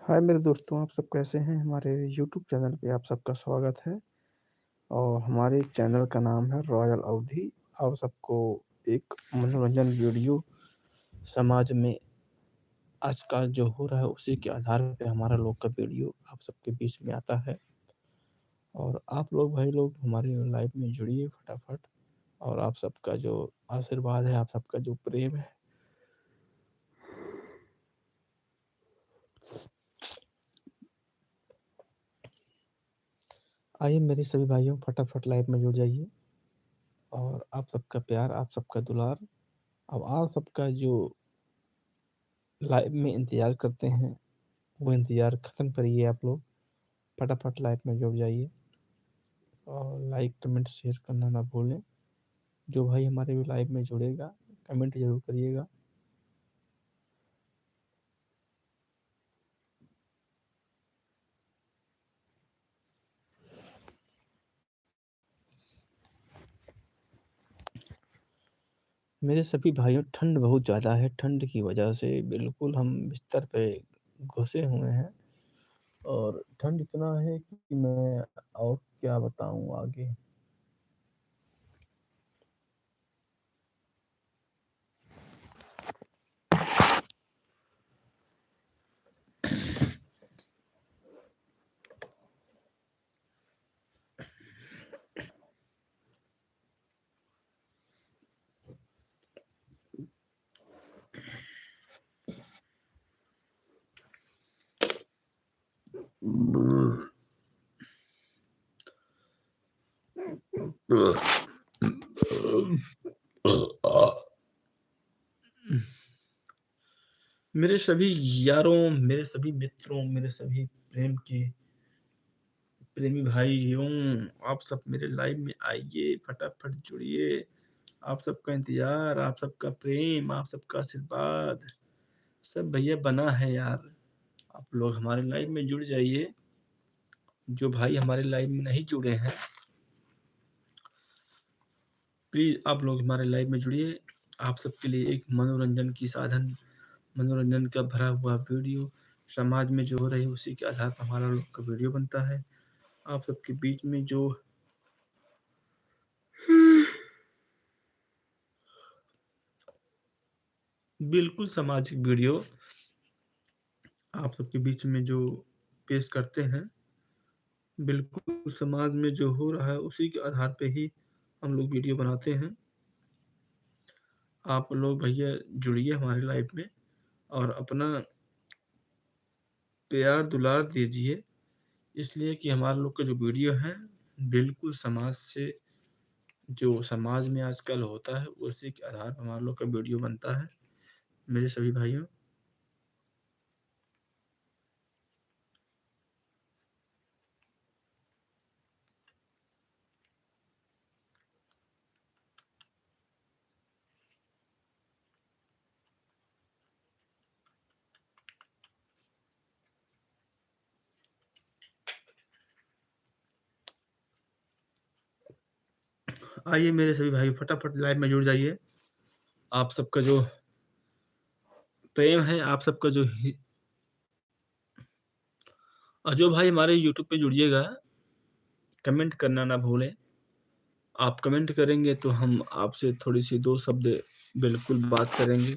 हाय मेरे दोस्तों, आप सब कैसे हैं? हमारे यूट्यूब चैनल पे आप सबका स्वागत है। और हमारे चैनल का नाम है रॉयल अवधि। आप सबको एक मनोरंजन वीडियो समाज में आजकल जो हो रहा है उसी के आधार पे हमारा लोग का वीडियो आप सबके बीच में आता है। और आप लोग भाई लोग हमारे लाइव में जुड़िए फटाफट। और आप सबका जो आशीर्वाद है, आप सबका जो प्रेम है, आइए मेरे सभी भाइयों फटाफट लाइव में जुड़ जाइए। और आप सबका प्यार, आप सबका दुलार, अब आप सबका जो लाइव में इंतज़ार करते हैं वो इंतज़ार ख़त्म करिए। आप लोग फटाफट लाइव में जुड़ जाइए और लाइक कमेंट शेयर करना ना भूलें। जो भाई हमारे भी लाइव में जुड़ेगा कमेंट ज़रूर करिएगा। मेरे सभी भाइयों, ठंड बहुत ज़्यादा है। ठंड की वजह से बिल्कुल हम बिस्तर पे घुसे हुए हैं। और ठंड इतना है कि मैं और क्या बताऊं आगे। मेरे सभी यारों, मेरे सभी मित्रों, मेरे सभी प्रेम के प्रेमी भाइयों, आप सब मेरे लाइव में आइए, फटाफट जुड़िए। आप सबका इंतजार, आप सबका प्रेम, आप सबका आशीर्वाद सब भैया बना है यार। आप लोग हमारे लाइव में जुड़ जाइए। जो भाई हमारे लाइव में नहीं जुड़े हैं, प्लीज आप लोग हमारे लाइव में जुड़िए। आप सबके लिए एक मनोरंजन की साधन, मनोरंजन का भरा हुआ वीडियो समाज में जो हो रही है उसी के आधार पर हमारा लोग का वीडियो बनता है। आप सबके बीच में जो बिल्कुल सामाजिक वीडियो आप सबके बीच में जो पेश करते हैं, बिल्कुल समाज में जो हो रहा है उसी के आधार पे ही हम लोग वीडियो बनाते हैं। आप लोग भैया जुड़िए हमारे लाइव में और अपना प्यार दुलार दीजिए, इसलिए कि हमारे लोग का जो वीडियो है बिल्कुल समाज से, जो समाज में आजकल होता है उसी के आधार पर हमारे लोग का वीडियो बनता है। मेरे सभी भाइयों, आइए मेरे सभी भाई फटाफट लाइव में जुड़ जाइए। आप सबका जो प्रेम है, आप सबका जो और जो भाई हमारे यूट्यूब पे जुड़िएगा, कमेंट करना ना भूलें। आप कमेंट करेंगे तो हम आपसे थोड़ी सी दो शब्द बिल्कुल बात करेंगे।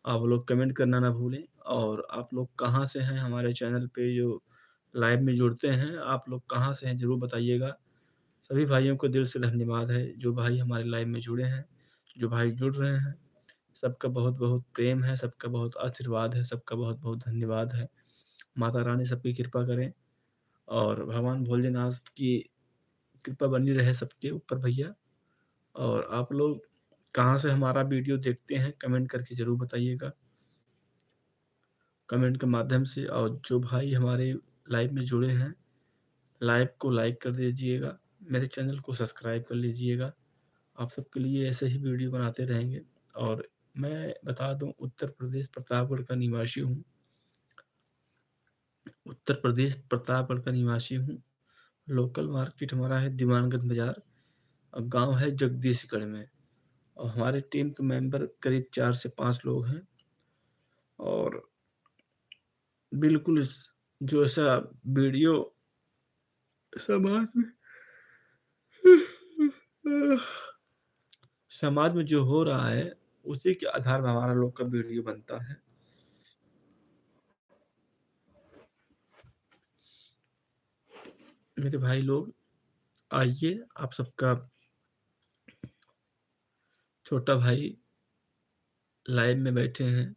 आप लोग कमेंट करना ना भूलें। और आप लोग कहाँ से हैं हमारे चैनल पे जो लाइव में जुड़ते हैं, आप लोग कहाँ से हैं ज़रूर बताइएगा। सभी भाइयों को दिल से धन्यवाद है जो भाई हमारे लाइव में जुड़े हैं, जो भाई जुड़ रहे हैं। सबका बहुत बहुत प्रेम है, सबका बहुत आशीर्वाद है, सबका बहुत बहुत धन्यवाद है। माता रानी सबकी कृपा करें और भगवान भोलेनाथ की कृपा बनी रहे सबके ऊपर भैया। और आप लोग कहाँ से हमारा वीडियो देखते हैं कमेंट करके ज़रूर बताइएगा, कमेंट के माध्यम से। और जो भाई हमारे लाइव में जुड़े हैं, लाइव को लाइक कर दीजिएगा, मेरे चैनल को सब्सक्राइब कर लीजिएगा। आप सबके लिए ऐसे ही वीडियो बनाते रहेंगे। और मैं बता दूं, उत्तर प्रदेश प्रतापगढ़ का निवासी हूँ। उत्तर प्रदेश प्रतापगढ़ का निवासी हूँ। लोकल मार्केट हमारा है दीवानगंज बाज़ार और गांव है जगदीशगढ़ में। और हमारे टीम के मेंबर करीब 4 से 5 लोग हैं। और बिल्कुल जो ऐसा वीडियो समाज में समाज में जो हो रहा है, उसी के आधार पर हमारा लोग का वीडियो बनता है। मेरे भाई लोग, आइए, आप सबका छोटा भाई लाइव में बैठे हैं,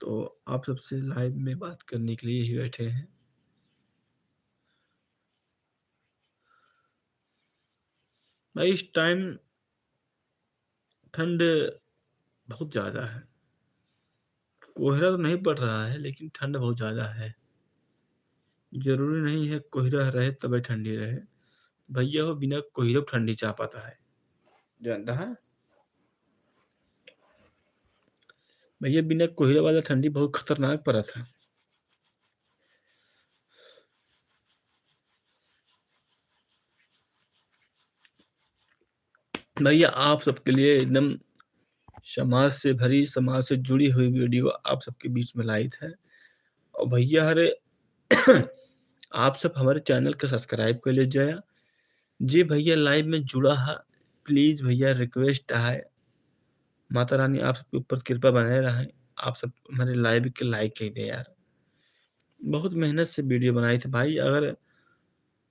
तो आप सबसे लाइव में बात करने के लिए ही बैठे हैं। भाई इस टाइम ठंड बहुत ज़्यादा है। कोहरा तो नहीं पड़ रहा है, लेकिन ठंड बहुत ज़्यादा है। ज़रूरी नहीं है कोहरा रहे तबे ठंडी रहे। भैया वो बिना कोहरे के ठंडी चाह पाता है। जानता है? भैया बिना कोहरे वाला ठंडी बहुत खतरनाक परत है। भैया आप सबके लिए एकदम समाज से भरी, समाज से जुड़ी हुई वीडियो आप सबके बीच में लाइव है। और भैया अरे आप सब हमारे चैनल को सब्सक्राइब कर लीजिए। जी भैया लाइव में जुड़ा है, प्लीज़ भैया रिक्वेस्ट है, माता रानी आप सबके ऊपर कृपा बनाए रहे। आप सब हमारे लाइव के लाइक कर दें यार। बहुत मेहनत से वीडियो बनाई थी भाई। अगर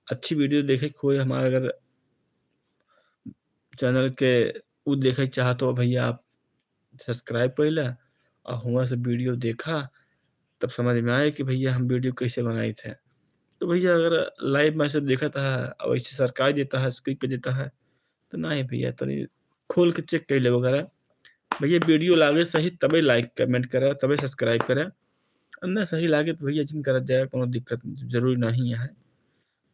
अच्छी वीडियो देखे कोई हमारा, अगर चैनल के उ देखे चाह तो भैया आप सब्सक्राइब कइला और हुआं से वीडियो देखा, तब समझ में आए कि भैया हम वीडियो कैसे बनाए थे। तो भैया अगर लाइव मैसेज देखा था और ऐसे सरकार देता है, स्क्रिप्ट पे देता है, तो नहीं भैया तनी खोल के चेक कर ले वगैरह। भैया वीडियो लागे सही तबे लाइक कमेंट करे, तबे सब्सक्राइब करे। ना सही लागे तो भैया जिन करत जाए, कोनो दिक्कत जरूरी नहीं है।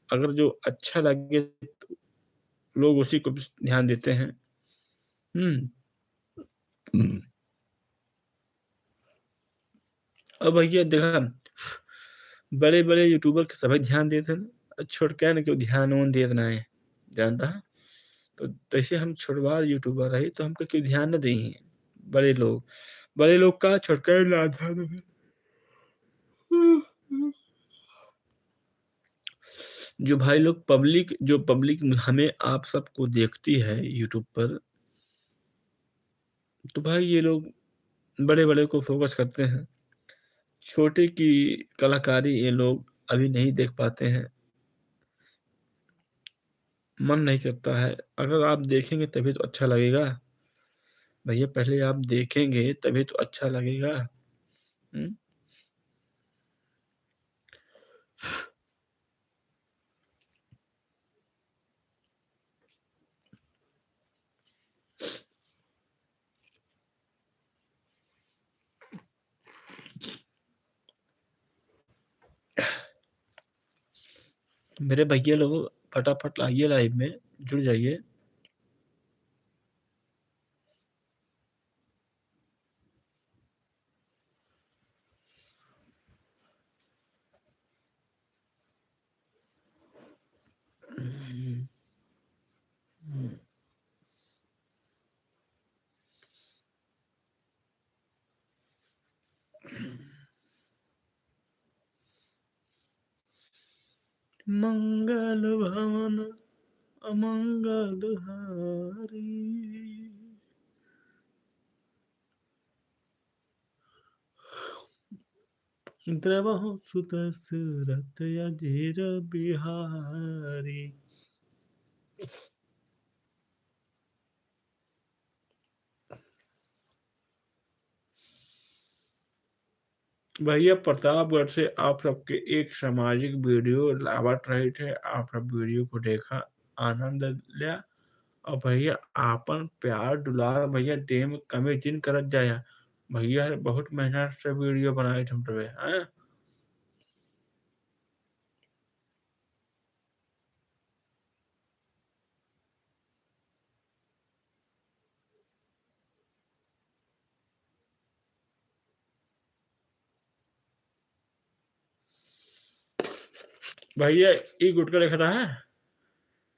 अगर जो अच्छा लगे तो लोग उसी को ध्यान देते हैं। हम्म। अब भैया देखा, बड़े बड़े यूट्यूबर के सभी ध्यान देते हैं, छोटका ने क्यों ध्यान उन देत ना है, जानता है। तो जैसे हम छोटवार यूट्यूबर रही तो हमको क्यों ध्यान न दी। बड़े लोग का छोटका ना ध्यान दे। जो पब्लिक हमें आप सबको देखती है यूट्यूब पर, तो भाई ये लोग बड़े-बड़े को फ़ोकस करते हैं। छोटे की कलाकारी ये लोग अभी नहीं देख पाते हैं, मन नहीं करता है। अगर आप देखेंगे तभी तो अच्छा लगेगा। भैया पहले आप देखेंगे तभी तो अच्छा लगेगा। हुँ? मेरे भैया लोग फटाफट आइए लाइव में, जुड़ जाइए। मंगल भवन अमंगल हारी, द्रवहु सुदशरथ अजीर बिहारी। भैया प्रतापगढ़ से आप सबके एक सामाजिक वीडियो लावत रहे थे, आप सब वीडियो को देखा, आनंद लिया। और भैया आपन प्यार दुलार भैया देह में कमी दिन करत जाया। भैया बहुत मेहनत से वीडियो बनाए थे हम तबे हैं। भैया एक गुटका देखा था है?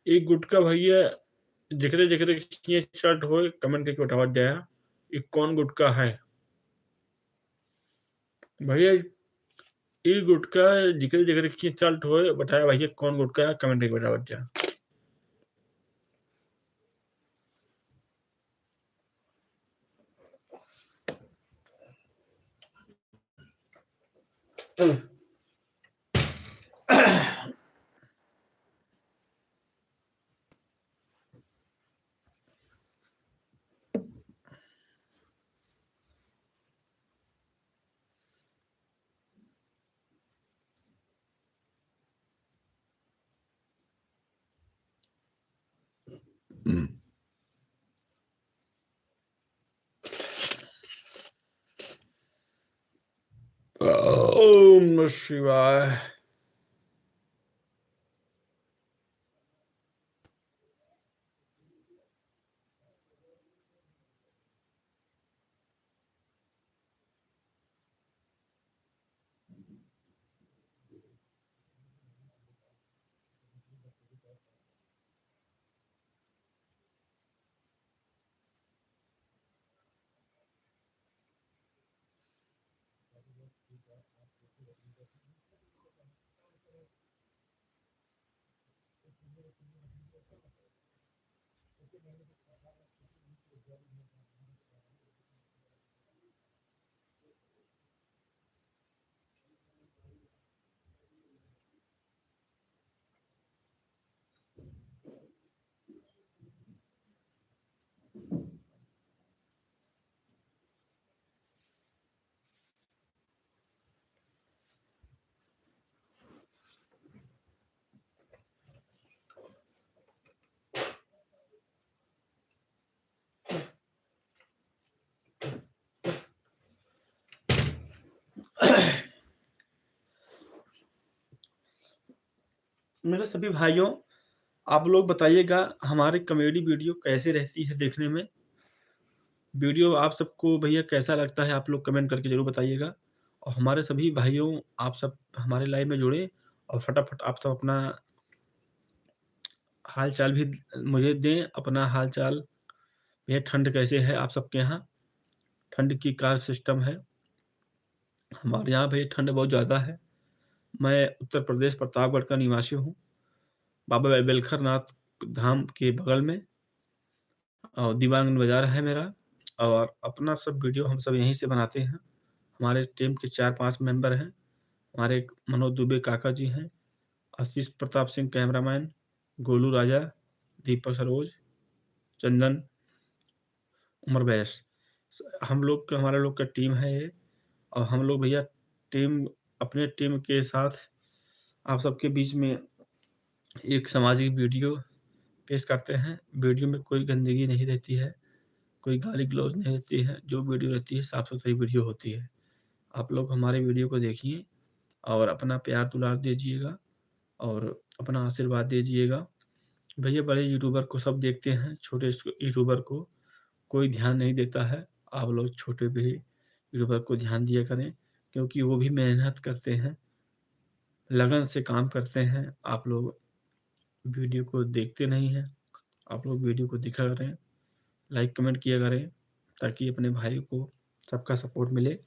एक गुटका भैया जिक्रे जिक्रे किए शर्ट हो कमेंट करके उठावत जाया। ये कौन गुटका है? भैया ई गुटका जिक्र जिक्र की चल ठोए बताया भैया कौन गुटका है कमेंट करके बता बच्चा। ओम नमः शिवाय। मेरे सभी भाइयों, आप लोग बताइएगा हमारी कॉमेडी वीडियो कैसी रहती है देखने में? वीडियो आप सबको भैया कैसा लगता है आप लोग कमेंट करके ज़रूर बताइएगा। और हमारे सभी भाइयों आप सब हमारे लाइव में जुड़ें और फटाफट आप सब अपना हाल-चाल भी मुझे दें, अपना हाल-चाल। भैया ठंड कैसे है आप सबके यहाँ? ठंड की क्या सिस्टम है? हमारे यहाँ भैया ठंड बहुत ज़्यादा है। मैं उत्तर प्रदेश प्रतापगढ़ का निवासी हूँ। बाबा बेलखर नाथ धाम के बगल में और दीवानगंज बाज़ार है मेरा। और अपना सब वीडियो हम सब यहीं से बनाते हैं। हमारे टीम के 4-5 मेंबर हैं। हमारे एक मनोज दुबे काका जी हैं, आशीष प्रताप सिंह कैमरामैन, गोलू राजा, दीपक सरोज, चंदन, उमर बैस। हम लोग का हमारा लोग का टीम है ये। और हम लोग भैया टीम अपने टीम के साथ आप सबके बीच में एक सामाजिक वीडियो पेश करते हैं। वीडियो में कोई गंदगी नहीं रहती है, कोई गाली-गलौज नहीं रहती है। जो वीडियो रहती है साफ-सुथरी वीडियो होती है। आप लोग हमारे वीडियो को देखिए और अपना प्यार दुलार दीजिएगा और अपना आशीर्वाद दीजिएगा। भैया बड़े यूट्यूबर को सब देखते हैं, छोटे यूट्यूबर को कोई ध्यान नहीं देता है। आप लोग छोटे भी यूट्यूबर को ध्यान दिया करें, क्योंकि वो भी मेहनत करते हैं, लगन से काम करते हैं। आप लोग वीडियो को देखते नहीं हैं। आप लोग वीडियो को देखा करें, लाइक कमेंट किया करें, ताकि अपने भाई को सबका सपोर्ट मिले।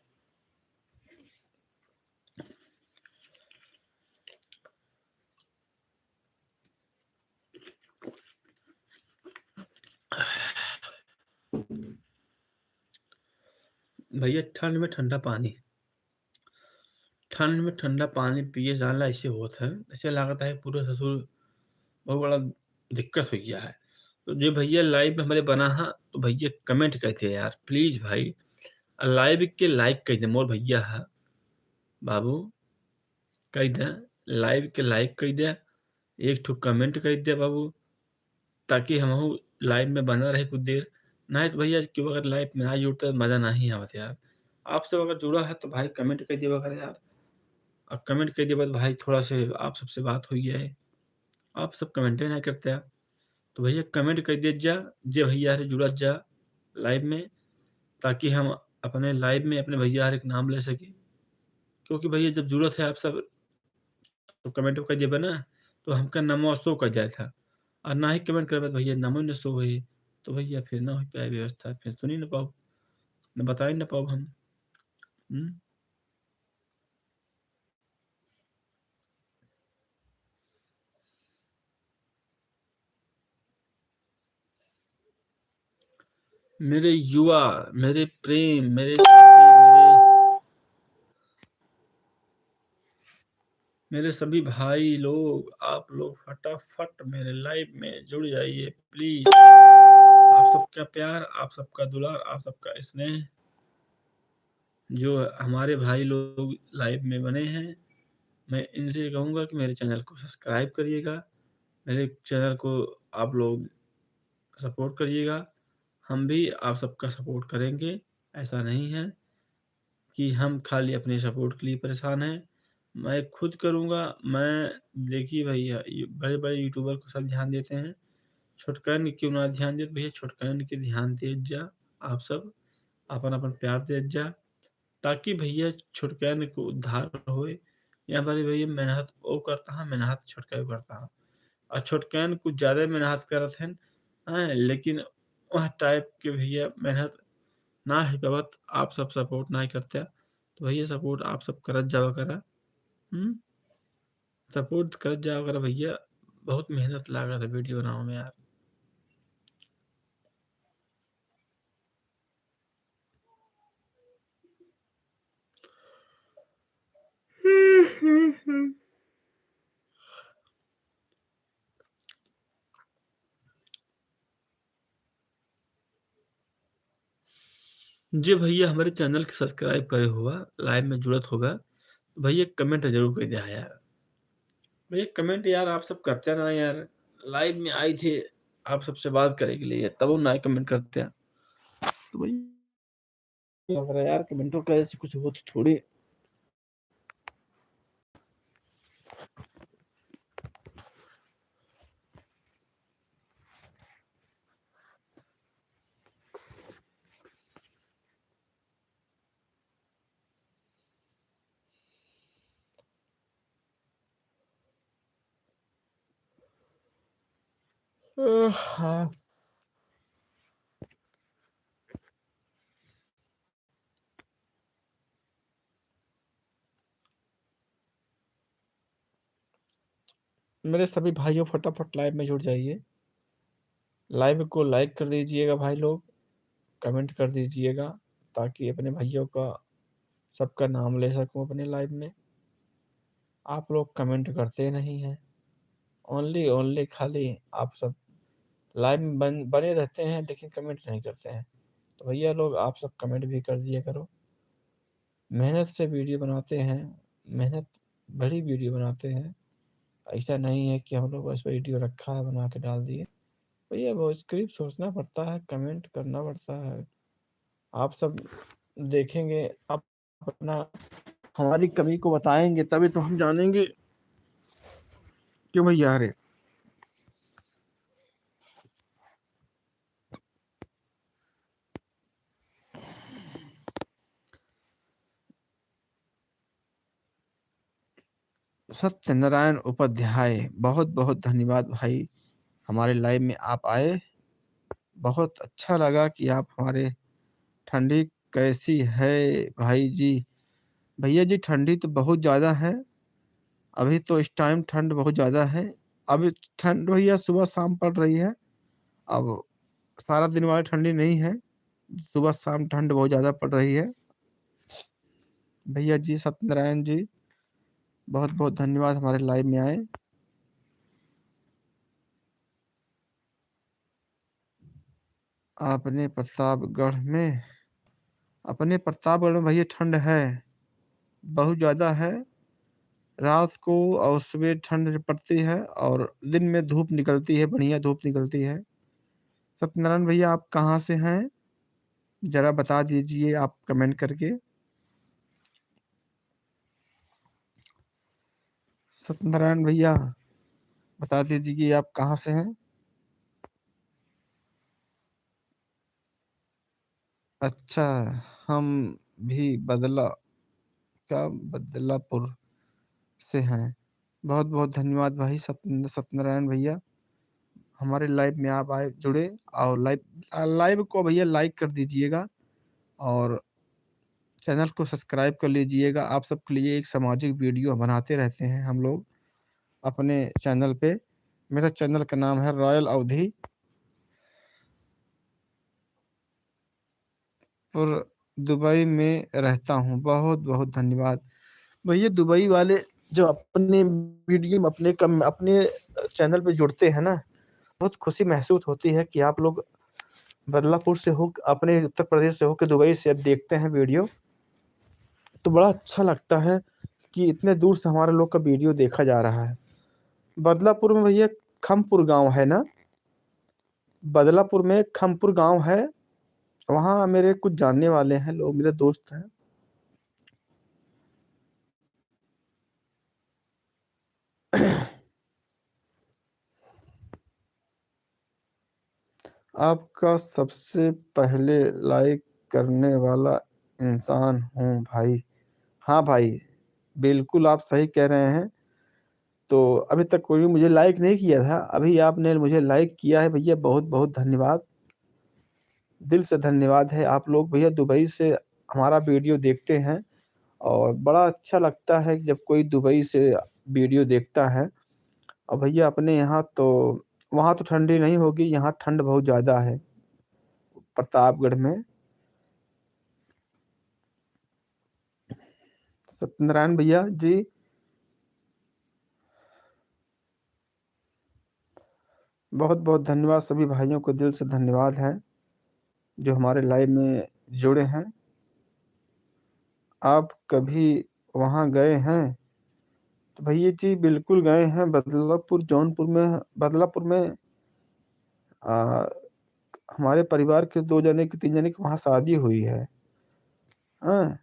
भैया ठंड में ठंडा पानी, ठंड में ठंडा पानी पिए जाला ऐसे होत है, ऐसे लागत है पूरे ससुर बहुत बड़ा दिक्कत हो गया है। तो जो भैया लाइव में हमारे बना है, तो भैया कमेंट कर दे यार प्लीज़ भाई। लाइव के लाइक कर दे मोर भैया है, बाबू कह दे, लाइव के लाइक कर दे, एक ठो कमेंट कर दे बाबू, ताकि हमहू लाइव में बना रहे कुछ देर। नहीं तो भैया क्यों अगर लाइव में ना जुड़ता है मज़ा नहीं आवत यार। आप सब अगर जुड़ा है तो भाई कमेंट कर दिया करें यार। और कमेंट कर दिया बाद भाई थोड़ा से आप सबसे बात हुई है, आप सब कमेंटे नहीं करते आप। तो भैया कमेंट कर दिया जा, जे भैया से जुड़त जा लाइव में, ताकि हम अपने लाइव में अपने भैया हर एक नाम ले सकें। क्योंकि भैया जब ज़रूरत है आप सब तो कमेंट कर देबे ना, तो हमका नमवा शो कर जाए था। और ना ही कमेंट करबे तो भैया नमो न शो होई, तो भैया फिर ना हो पाए व्यवस्था, फिर सुनी ना पाओ, ना बता ही ना पाओ हम। हुँ। मेरे युवा, मेरे प्रेम, मेरे साथी, मेरे सभी भाई लोग, आप लोग फटाफट मेरे लाइव में जुड़ जाइए प्लीज। आप सबका प्यार, आप सबका दुलार, आप सबका स्नेह, जो हमारे भाई लोग लाइव में बने हैं, मैं इनसे कहूँगा कि मेरे चैनल को सब्सक्राइब करिएगा, मेरे चैनल को आप लोग सपोर्ट करिएगा। हम भी आप सबका सपोर्ट करेंगे। ऐसा नहीं है कि हम खाली अपने सपोर्ट के लिए परेशान हैं। मैं खुद करूँगा। देखिए भैया, ये बड़े-बड़े यूट्यूबर को सब ध्यान देते हैं, छोटकन क्यों ना ध्यान देत भैया, छोटकन के ध्यान देत जा। आप सब अपन-अपन प्यार देत जा, ताकि भैया छोटकन को उद्धार होए। या बड़े भैया मेहनत ओ करता है, मेहनत छोटका करता है। और छोटकन कुछ ज़्यादा मेहनत करत हन, हैं, लेकिन वह टाइप के भैया मेहनत ना ही पावत। आप सब सपोर्ट नहीं करते, तो भैया सपोर्ट आप सब करत जावा करा। सपोर्ट करत जावा करा भैया। बहुत मेहनत लागत है वीडियो बनावे में यार। जी भैया, हमारे चैनल के सब्सक्राइब करे हुआ, लाइव में जुड़त होगा, तो भैया कमेंट ज़रूर कर दिया यार। भैया कमेंट यार आप सब करते ना यार। लाइव में आए थे आप सबसे बात करे के लिए, तब वो ना कमेंट करते हैं। तो भैया लग रहा है यार, कमेंटों का ऐसे कुछ हो तो थोड़ी। हाँ। मेरे सभी भाइयों फटाफट लाइव में जुड़ जाइए। लाइव को लाइक कर दीजिएगा भाई लोग, कमेंट कर दीजिएगा, ताकि अपने भाइयों का सबका नाम ले सकूं अपने लाइव में। आप लोग कमेंट करते नहीं हैं, ओनली ओनली खाली आप सब लाइव में बने रहते हैं, लेकिन कमेंट नहीं करते हैं। तो भैया लोग आप सब कमेंट भी कर दिया करो। मेहनत से वीडियो बनाते हैं, मेहनत बड़ी वीडियो बनाते हैं। ऐसा नहीं है कि हम लोग बस वीडियो रखा है बना के डाल दिए। भैया वो स्क्रिप्ट सोचना पड़ता है, कमेंट करना पड़ता है। आप सब देखेंगे, आप अपना हमारी कमी को बताएंगे, तभी तो हम जानेंगे क्यों भैया। अरे सत्यनारायण उपाध्याय, बहुत बहुत धन्यवाद भाई, हमारे लाइव में आप आए। बहुत अच्छा लगा कि आप हमारे। ठंडी कैसी है भाई जी? भैया जी ठंडी तो बहुत ज़्यादा है। अभी तो इस टाइम ठंड बहुत ज़्यादा है। अभी ठंड भैया सुबह शाम पड़ रही है। अब सारा दिन वाली ठंडी नहीं है, सुबह शाम ठंड बहुत ज़्यादा पड़ रही है। भैया जी सत्यनारायण जी, बहुत बहुत धन्यवाद हमारे लाइव में आए। आपने प्रतापगढ़ में अपने प्रतापगढ़ में भैया ठंड है, बहुत ज़्यादा है। रात को और सुबह ठंड पड़ती है और दिन में धूप निकलती है, बढ़िया धूप निकलती है। सत्यनारायण भैया आप कहाँ से हैं? ज़रा बता दीजिए आप कमेंट करके। सत्यनारायण भैया बता दीजिए कि आप कहाँ से हैं? अच्छा, हम भी बदलापुर से हैं। बहुत बहुत धन्यवाद भाई सत्यनारायण भैया, हमारे लाइव में आप आए जुड़े। और लाइव लाइव को भैया लाइक कर दीजिएगा और चैनल को सब्सक्राइब कर लीजिएगा। आप सबके लिए एक सामाजिक वीडियो बनाते रहते हैं हम लोग अपने चैनल पे। मेरा चैनल का नाम है रॉयल अवधी। दुबई में रहता हूँ। बहुत बहुत धन्यवाद। भैया दुबई वाले जो अपने वीडियो में अपने चैनल पे जुड़ते हैं ना, बहुत खुशी महसूस होती है कि आप लोग बदलापुर से हो, अपने उत्तर प्रदेश से होकर दुबई से अब देखते हैं वीडियो, तो बड़ा अच्छा लगता है कि इतने दूर से हमारे लोग का वीडियो देखा जा रहा है। बदलापुर में भैया खमपुर गांव है ना, बदलापुर में खमपुर गांव है, वहाँ मेरे कुछ जानने वाले हैं लोग, मेरे दोस्त हैं। आपका सबसे पहले लाइक करने वाला इंसान हूँ भाई। हाँ भाई, बिल्कुल आप सही कह रहे हैं। तो अभी तक कोई भी मुझे लाइक नहीं किया था, अभी आपने मुझे लाइक किया है भैया, बहुत बहुत धन्यवाद। दिल से धन्यवाद है। आप लोग भैया दुबई से हमारा वीडियो देखते हैं, और बड़ा अच्छा लगता है जब कोई दुबई से वीडियो देखता है। और भैया अपने यहाँ तो, वहाँ तो ठंडी नहीं होगी, यहाँ ठंड बहुत ज़्यादा है प्रतापगढ़ में। सत्यनारायण भैया जी, बहुत बहुत धन्यवाद। सभी भाइयों को दिल से धन्यवाद है जो हमारे लाइव में जुड़े हैं। आप कभी वहाँ गए हैं? तो भैया जी बिल्कुल गए हैं, बदलापुर जौनपुर में। बदलापुर में आ, हमारे परिवार के 2 जने की 3 जने की वहाँ शादी हुई है। हाँ,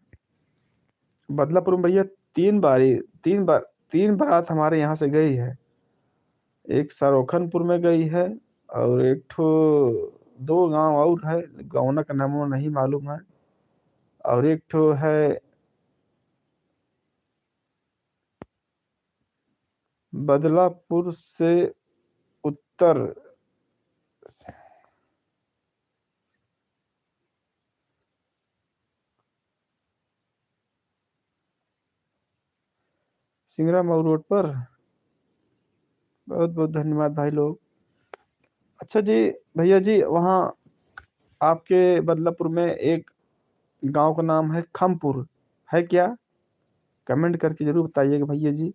बदलापुर में भैया 3 बारी, 3 बार, 3 बारात हमारे यहाँ से गई है। एक सरोखनपुर में गई है, और एक ठो 2 गांव और है, गाँव का नाम नहीं मालूम है। और एक ठो है बदलापुर से उत्तर, सिंगरा मऊ रोड पर। बहुत बहुत धन्यवाद भाई लोग। अच्छा जी, भैया जी वहाँ आपके बदलापुर में एक गांव का नाम है खमपुर, है क्या? कमेंट करके जरूर बताइएगा भैया जी।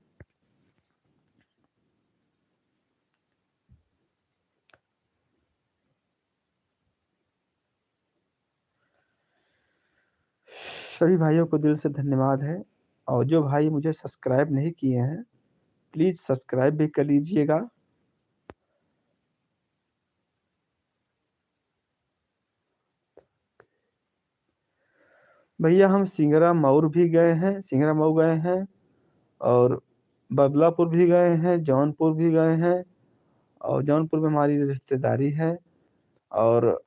सभी भाइयों को दिल से धन्यवाद है। और जो भाई मुझे सब्सक्राइब नहीं किए हैं, प्लीज़ सब्सक्राइब भी कर लीजिएगा। भैया हम सिंगरा मऊर भी गए हैं, सिंगरा मऊ गए हैं, और बदलापुर भी गए हैं, जौनपुर भी गए हैं। और जौनपुर में हमारी रिश्तेदारी है। और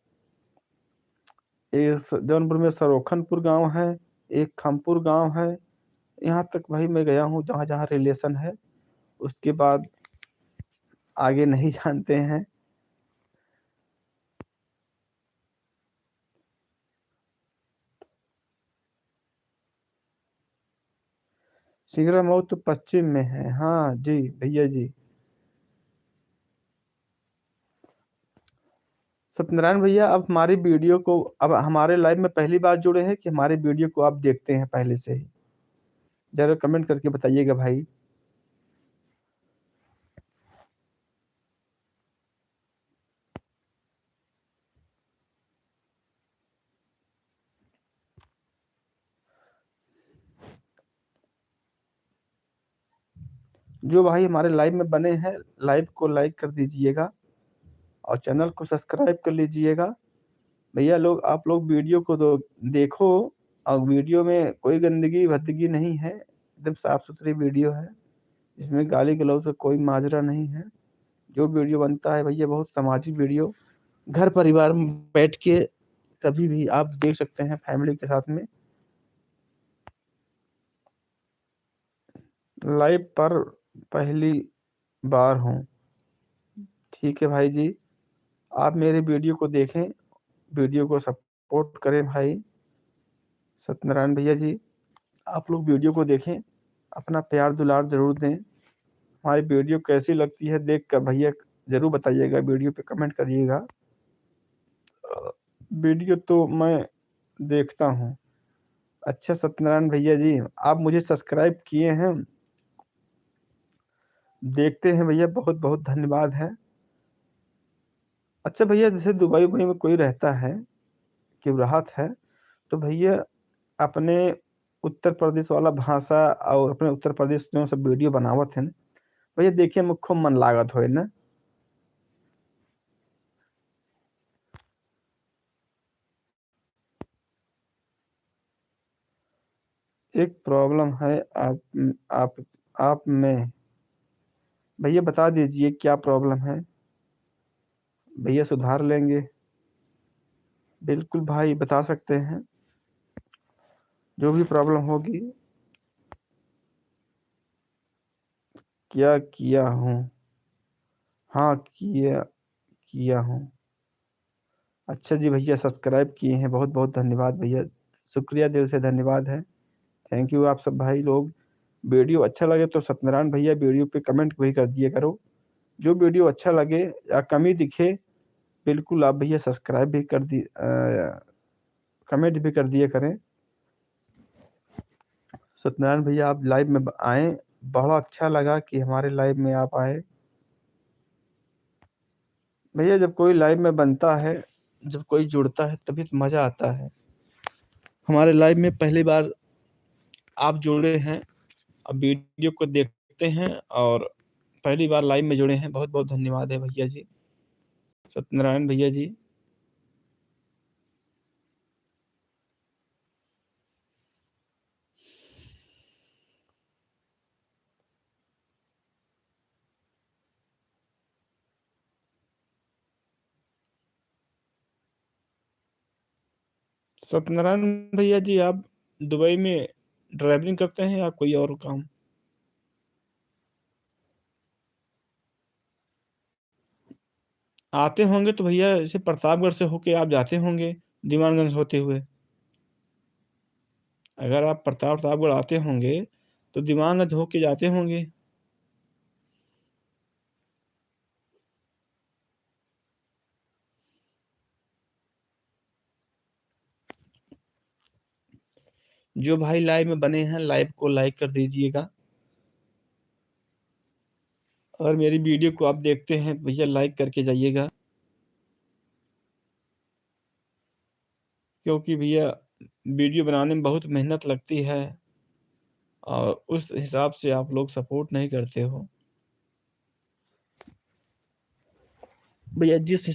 इस जौनपुर में सरोखनपुर गांव है, एक खमपुर गांव है। यहाँ तक भाई मैं गया हूँ जहाँ जहाँ रिलेशन है, उसके बाद आगे नहीं जानते हैं। सिंगरा मऊ तो पश्चिम में है, हाँ जी भैया जी। सत्यनारायण भैया, अब हमारी वीडियो को, अब हमारे लाइव में पहली बार जुड़े हैं कि हमारे वीडियो को आप देखते हैं पहले से ही? जरा कमेंट करके बताइएगा भाई। जो भाई हमारे लाइव में बने हैं, लाइव को लाइक कर दीजिएगा, और चैनल को सब्सक्राइब कर लीजिएगा। भैया लोग, आप लोग वीडियो को देखो, और वीडियो में कोई गंदगी भद्दगी नहीं है, एकदम साफ सुथरी वीडियो है, इसमें गाली गलौज का कोई माजरा नहीं है। जो वीडियो बनता है भैया बहुत सामाजिक वीडियो, घर परिवार में बैठ के कभी भी आप देख सकते हैं फैमिली के साथ में। लाइव पर पहली बार हूँ। ठीक है भाई जी, आप मेरे वीडियो को देखें, वीडियो को सपोर्ट करें भाई। सत्यनारायण भैया जी, आप लोग वीडियो को देखें, अपना प्यार दुलार जरूर दें। हमारी वीडियो कैसी लगती है देख कर भैया जरूर बताइएगा, वीडियो पे कमेंट करिएगा। वीडियो तो मैं देखता हूँ। अच्छा सत्यनारायण भैया जी, आप मुझे सब्सक्राइब किए हैं। देखते हैं भैया, बहुत-बहुत धन्यवाद है। अच्छा भैया, जैसे दुबई-वुबई में कोई रहता है कि राहत है, तो भैया अपने उत्तर प्रदेश वाला भाषा और अपने उत्तर प्रदेश में सब वीडियो बनावत हन, भैया देखे में खूब मन लागत होय ना? एक प्रॉब्लम है आप आप में। भैया बता दीजिए क्या प्रॉब्लम है? भैया सुधार लेंगे। बिल्कुल भाई बता सकते हैं। जो भी प्रॉब्लम होगी। क्या किया हूँ? हाँ, किया हूँ। अच्छा जी भैया सब्सक्राइब किए हैं, बहुत-बहुत धन्यवाद भैया। शुक्रिया, दिल से धन्यवाद है। थैंक यू आप सब भाई लोग। वीडियो अच्छा लगे तो सत्यनारायण भैया वीडियो पे कमेंट भी कर दिया करो। जो वीडियो अच्छा लगे या कमी दिखे, बिल्कुल आप भैया सब्सक्राइब भी कमेंट भी कर दिया करें। सत्यनारायण भैया आप लाइव में आए, बड़ा अच्छा लगा कि हमारे लाइव में आप आए। भैया जब कोई लाइव में बनता है, जब कोई जुड़ता है तभी तो मज़ा आता है। हमारे लाइव में पहली बार आप जुड़े हैं, अब वीडियो को देखते हैं और पहली बार लाइव में जुड़े हैं। बहुत-बहुत धन्यवाद है भैया जी, सत्यनारायण भैया जी। सत्यनारायण भैया जी, आप दुबई में ड्राइविंग करते हैं या कोई और काम? आते होंगे तो भैया ऐसे प्रतापगढ़ से होके आप जाते होंगे, दीवानगंज होते हुए। अगर आप प्रतापगढ़ आते होंगे, तो दीवानगंज होके जाते होंगे। जो भाई लाइव में बने हैं, लाइव को लाइक कर दीजिएगा। अगर मेरी वीडियो को आप देखते हैं, तो भैया लाइक करके जाइएगा। क्योंकि भैया वीडियो बनाने में बहुत मेहनत लगती है और उस हिसाब से आप लोग सपोर्ट नहीं करते हो। भैया जिस हिस